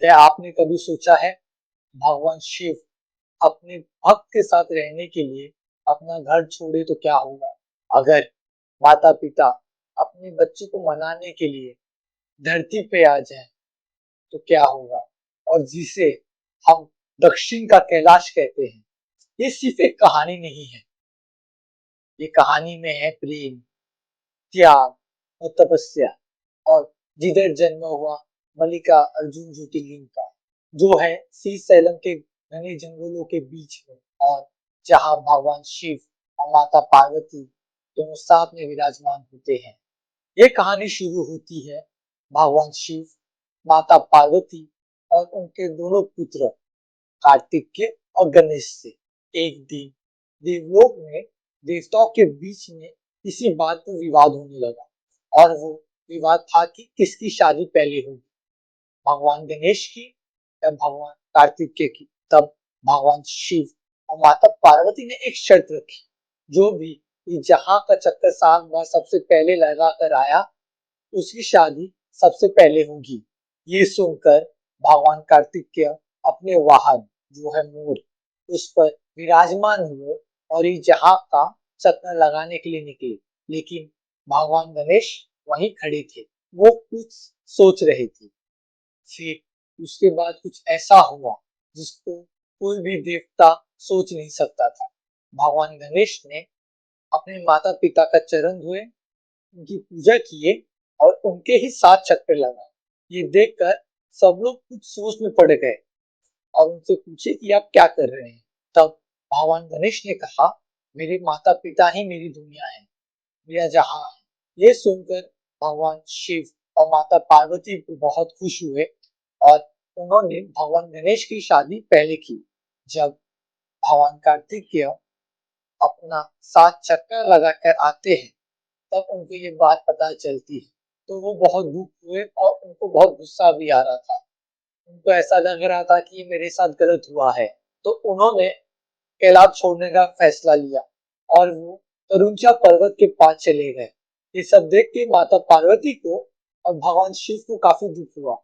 क्या आपने कभी सोचा है भगवान शिव अपने भक्त के साथ रहने के लिए अपना घर छोड़े तो क्या होगा? अगर माता पिता अपने बच्चे को मनाने के लिए धरती पे आ जाए तो क्या होगा? और जिसे हम दक्षिण का कैलाश कहते हैं, ये सिर्फ एक कहानी नहीं है। ये कहानी में है प्रेम, त्याग और तपस्या, और जिधर जन्म हुआ मल्लिका अर्जुन ज्योतिर्लिंग का, जो है श्रीशैलम के घने जंगलों के बीच में, और जहाँ भगवान शिव और माता पार्वती दोनों साथ में विराजमान होते हैं। ये कहानी शुरू होती है भगवान शिव, माता पार्वती और उनके दोनों पुत्र कार्तिकेय और गणेश से। एक दिन देवलोक में देवताओं के बीच में किसी बात पर विवाद होने लगा, और वो विवाद था कि किसकी शादी पहले होगी, भगवान गणेश की या भगवान कार्तिकेय की। तब भगवान शिव और माता पार्वती ने एक शर्त रखी, जो भी जहाँ का चक्कर सात बार सबसे पहले लगा कर आया, उसकी शादी सबसे पहले होगी। ये सुनकर भगवान कार्तिकेय अपने वाहन, जो है मोर, उस पर विराजमान हुए और ये जहाँ का चक्कर लगाने के लिए निकले। लेकिन भगवान गणेश वहीं खड़े थे, वो कुछ सोच रहे थे। फिर उसके बाद कुछ ऐसा हुआ जिसको कोई भी देवता सोच नहीं सकता था। भगवान गणेश ने अपने माता पिता का चरण धोए, उनकी पूजा किए और उनके ही साथ चक्कर लगाए। ये देखकर सब लोग कुछ सोच में पड़ गए और उनसे पूछे कि आप क्या कर रहे हैं। तब भगवान गणेश ने कहा, मेरे माता पिता ही मेरी दुनिया है, मेरा जहां है। ये सुनकर भगवान शिव और माता पार्वती को बहुत खुश हुए और उन्होंने भगवान गणेश की शादी पहले की। जब भगवान कार्तिकेय अपना सात चक्कर लगाकर आते हैं, तब उनको ये बात पता चलती है, तो वो बहुत दुख हुए और उनको बहुत गुस्सा भी आ रहा था। उनको ऐसा लग रहा था कि मेरे साथ गलत हुआ है। तो उन्होंने कैलाश छोड़ने का फैसला लिया और वो तरुंचा पर्वत के पास चले गए। ये सब देख के माता पार्वती को और भगवान शिव को काफी दुख हुआ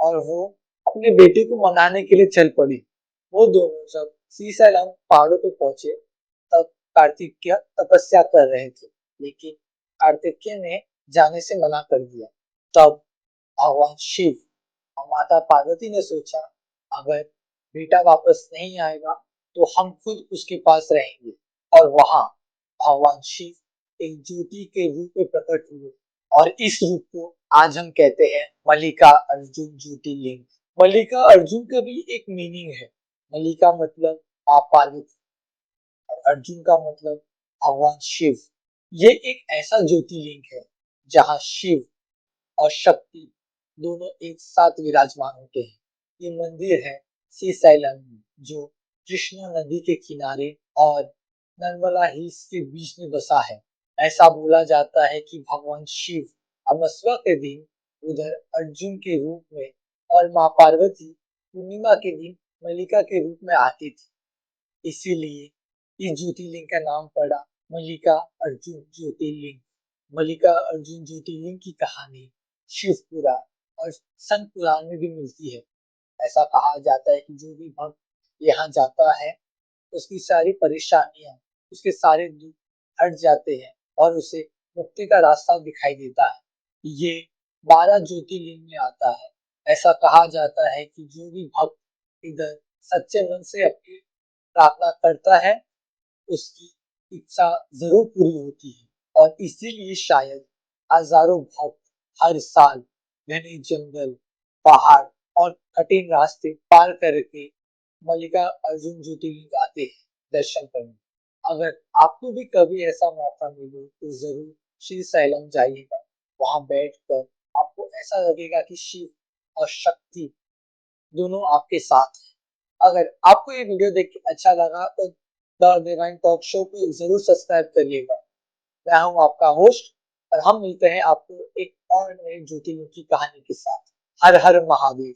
और वो अपने बेटे को मनाने के लिए चल पड़ी। वो दोनों जब श्रीशैलम पहाड़ों पे पहुंचे, तब कार्तिकेय तपस्या कर रहे थे, लेकिन कार्तिकेय ने जाने से मना कर दिया। तब भगवान शिव और माता पार्वती ने सोचा, अगर बेटा वापस नहीं आएगा तो हम खुद उसके पास रहेंगे। और वहां भगवान शिव एक ज्योति के रूप में प्रकट हुए, और इस रूप को आज हम कहते हैं मल्लिका अर्जुन ज्योतिर्लिंग। मल्लिका अर्जुन का भी एक मीनिंग है। मल्लिका मतलब मां पार्वती और अर्जुन का मतलब भगवान शिव। ये एक ऐसा ज्योतिर्लिंग है जहाँ शिव और शक्ति दोनों एक साथ विराजमान होते हैं। ये मंदिर है श्रीशैलम में, जो कृष्णा नदी के किनारे और नर्मदा हिल्स के बीच में बसा है। ऐसा बोला जाता है कि भगवान शिव अमावस्या के दिन उधर अर्जुन के रूप में और मां पार्वती पूर्णिमा के दिन मल्लिका के रूप में आती थी। इसीलिए इस ज्योतिर्लिंग का नाम पड़ा मल्लिका अर्जुन ज्योतिर्लिंग। मल्लिका अर्जुन ज्योतिर्लिंग की कहानी शिव पुराण और संत पुराण में भी मिलती है। ऐसा कहा जाता है कि जो भी भक्त यहाँ जाता है, उसकी सारी परेशानियां, उसके सारे दुख हट जाते हैं और उसे मुक्ति का रास्ता दिखाई देता है। ये 12 ज्योतिर्लिंग में आता है। ऐसा कहा जाता है कि जो भी भक्त इधर सच्चे मन से अपनी प्रार्थना करता है, उसकी इच्छा जरूर पूरी होती है। और इसीलिए शायद हजारों भक्त हर साल घने जंगल, पहाड़ और कठिन रास्ते पार करके मल्लिका अर्जुन ज्योतिर्लिंग आते हैं दर्शन करने। अगर आपको भी कभी ऐसा मौका मिले तो जरूर श्री शैलम जाइएगा। वहां बैठकर आपको ऐसा लगेगा कि शिव और शक्ति दोनों आपके साथ हैं। अगर आपको ये वीडियो देख के अच्छा लगा तो द डिवाइन टॉक शो को जरूर सब्सक्राइब करिएगा। मैं हूँ आपका होस्ट, और हम मिलते हैं आपको एक और नई ज्योतिर्लिंग की कहानी के साथ। हर हर महादेव।